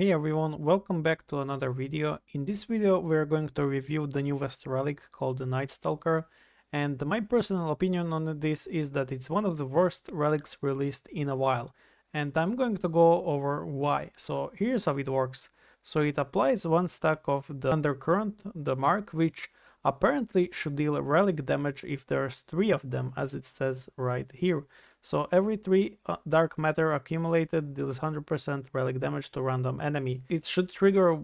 Hey everyone, welcome back to another video. In this video we're going to review the newest relic called the Nightstalker, and my personal opinion on this is that it's one of the worst relics released in a while, and I'm going to go over why. So here's how it works. So it applies one stack of the Undercurrent, the mark, which apparently should deal relic damage if there's 3 of them, as it says right here. So every 3 dark matter accumulated deals 100% relic damage to random enemy. It should trigger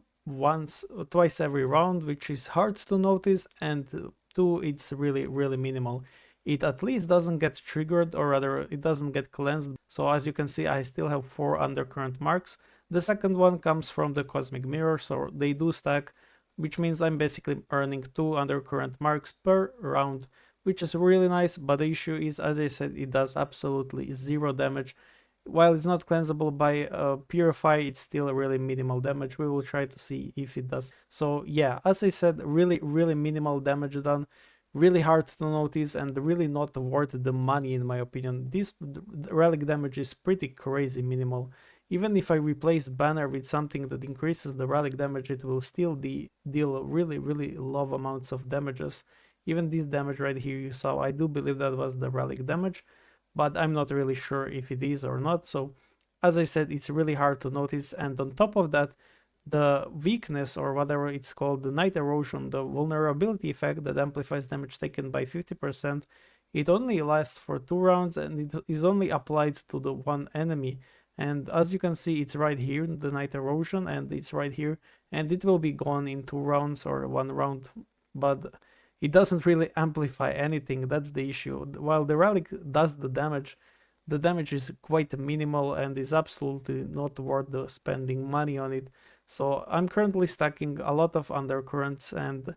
twice every round, which is hard to notice, and 2, it's really minimal. It at least doesn't get triggered, or rather it doesn't get cleansed. So as you can see, I still have 4 undercurrent marks. The second one comes from the cosmic mirror, so they do stack, which means I'm basically earning 2 undercurrent marks per round, which is really nice, but the issue is, as I said, it does absolutely 0 damage. While it's not cleansable by Purify, it's still really minimal damage. We will try to see if it does. So yeah, as I said, really minimal damage done, really hard to notice, and really not worth the money in my opinion. This relic damage is pretty crazy minimal. Even if I replace Banner with something that increases the relic damage, it will still deal really low amounts of damages. Even this damage right here you saw, I do believe that was the relic damage, but I'm not really sure if it is or not. So as I said, it's really hard to notice, and on top of that, the weakness, or whatever it's called, the night erosion, the vulnerability effect that amplifies damage taken by 50%, it only lasts for 2 rounds and it is only applied to the one enemy. And as you can see, it's right here, the night erosion, and it's right here, and it will be gone in 2 rounds or 1 round, but it doesn't really amplify anything. That's the issue. While the relic does the damage is quite minimal and is absolutely not worth the spending money on it. So I'm currently stacking a lot of undercurrents, and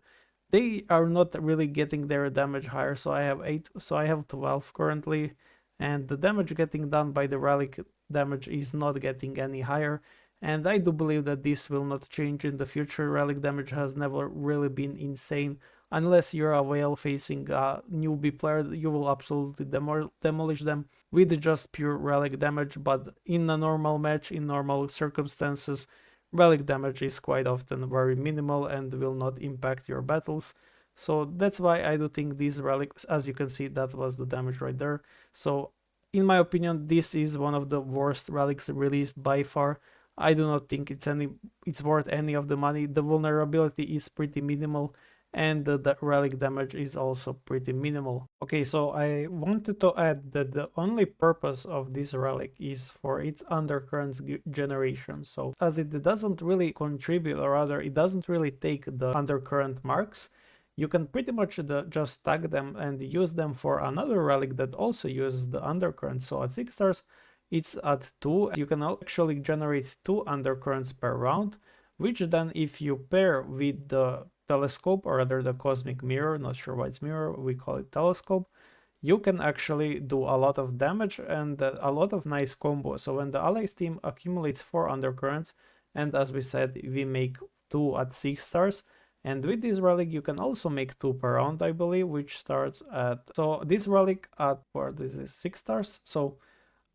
they are not really getting their damage higher. So I have 8, so I have 12 currently, and the damage getting done by the relic damage is not getting any higher. And I do believe that this will not change in the future. Relic damage has never really been insane. Unless you're a whale facing a newbie player, you will absolutely demolish them with just pure relic damage. But in a normal match, in normal circumstances, relic damage is quite often very minimal and will not impact your battles. So that's why I do think these relics, as you can see, that was the damage right there. So in my opinion, this is one of the worst relics released by far. I do not think it's worth any of the money. The vulnerability is pretty minimal, and the relic damage is also pretty minimal. Okay, so I wanted to add that the only purpose of this relic is for its undercurrents generation. So as it doesn't really contribute, or rather it doesn't really take the undercurrent marks, you can pretty much just stack them and use them for another relic that also uses the undercurrent. So at 6 stars it's at 2. You can actually generate 2 undercurrents per round, which then if you pair with the telescope, or rather the cosmic mirror, not sure why it's mirror, we call it telescope, you can actually do a lot of damage and a lot of nice combos. So when the allies team accumulates 4 undercurrents, and as we said, we make 2 at 6 stars, and with this relic you can also make 2 per round, I believe, which starts at, so this relic at, where this is 6 stars, so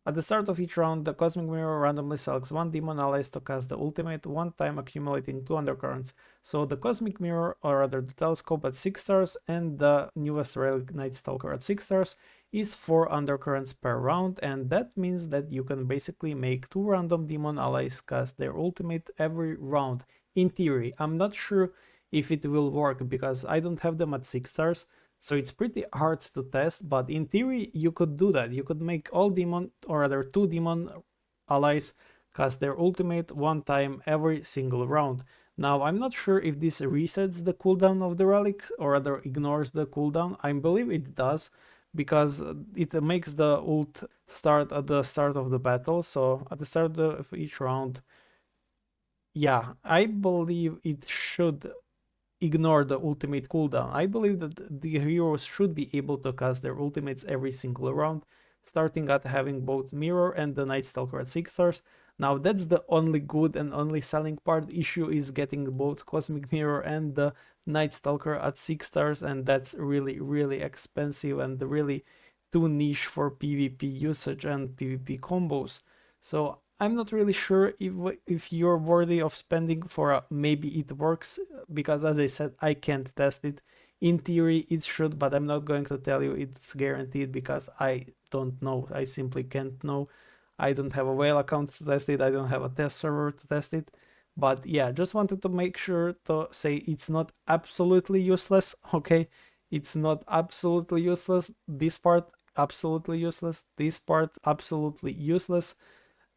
at the start of each round, the Cosmic Mirror randomly selects 1 demon allies to cast the ultimate, one time accumulating 2 undercurrents. So the Cosmic Mirror, or rather the Telescope at 6 stars, and the newest relic Nightstalker at 6 stars is 4 undercurrents per round, and that means that you can basically make 2 random demon allies cast their ultimate every round. In theory, I'm not sure if it will work because I don't have them at 6 stars. So it's pretty hard to test, but in theory you could do that. You could make all demon, or rather 2 demon allies cast their ultimate 1 time every single round. Now I'm not sure if this resets the cooldown of the relic, or rather ignores the cooldown. I believe it does, because it makes the ult start at the start of the battle. So at the start of each round, yeah, I believe it should ignore the ultimate cooldown. I believe that the heroes should be able to cast their ultimates every single round, starting at having both Mirror and the Nightstalker at 6 stars. Now that's the only good and only selling part. Issue is getting both Cosmic Mirror and the Nightstalker at 6 stars, and that's really expensive and really too niche for PvP usage and PvP combos. So I'm not really sure if you're worthy of spending for a maybe it works, because as I said, I can't test it. In theory, it should, but I'm not going to tell you it's guaranteed because I don't know. I simply can't know. I don't have a whale account to test it. I don't have a test server to test it. But yeah, just wanted to make sure to say it's not absolutely useless, okay? It's not absolutely useless. This part, absolutely useless. This part, absolutely useless.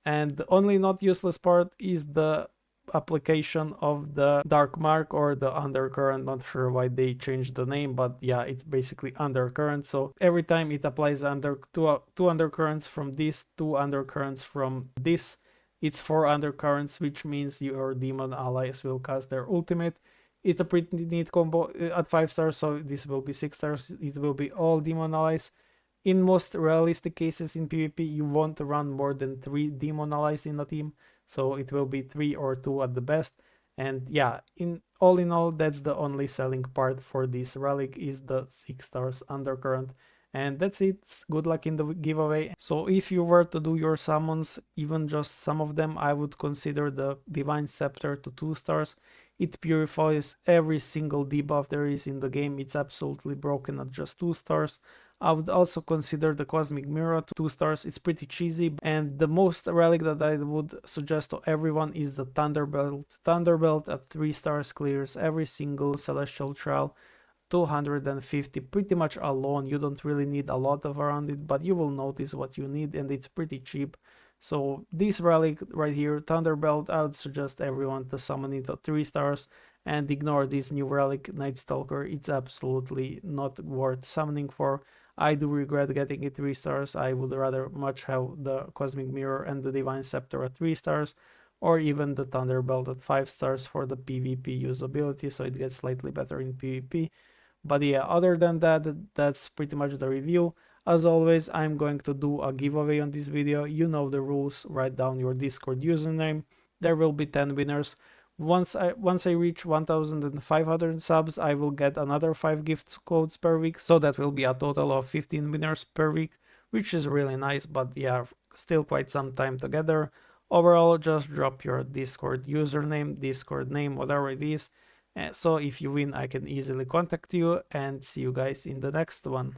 And the only not useless part is the application of the dark mark or the undercurrent. Not sure why they changed the name, but yeah, it's basically undercurrent. So every time it applies two undercurrents from this, two undercurrents from this, it's four undercurrents, which means your demon allies will cast their ultimate. It's a pretty neat combo at 5 stars, so this will be 6 stars. It will be all demon allies. In most realistic cases in PvP, you won't run more than 3 demon allies in a team, so it will be 3 or 2 at the best. And yeah, in all, that's the only selling part for this relic is the 6 stars undercurrent. And that's it. Good luck in the giveaway. So if you were to do your summons, even just some of them, I would consider the Divine Scepter to 2 stars. It purifies every single debuff there is in the game. It's absolutely broken at just 2 stars. I would also consider the Cosmic Mirror to 2 stars. It's pretty cheesy, and the most relic that I would suggest to everyone is the Thunderbelt. Thunderbelt at 3 stars clears every single Celestial Trial, 250 pretty much alone. You don't really need a lot of around it, but you will notice what you need, and it's pretty cheap. So this relic right here, Thunderbelt, I would suggest everyone to summon it at 3 stars and ignore this new relic, Nightstalker. It's absolutely not worth summoning for. I do regret getting it 3 stars. I would rather much have the Cosmic Mirror and the Divine Scepter at 3 stars, or even the Thunderbelt at 5 stars for the PvP usability, so it gets slightly better in PvP. But yeah, other than that, that's pretty much the review. As always, I'm going to do a giveaway on this video. You know the rules. Write down your Discord username. There will be 10 winners. Once I reach 1500 subs, I will get another 5 gift codes per week, so that will be a total of 15 winners per week, which is really nice, but yeah, still quite some time together. Overall, just drop your Discord username, Discord name, whatever it is, so if you win, I can easily contact you, and see you guys in the next one.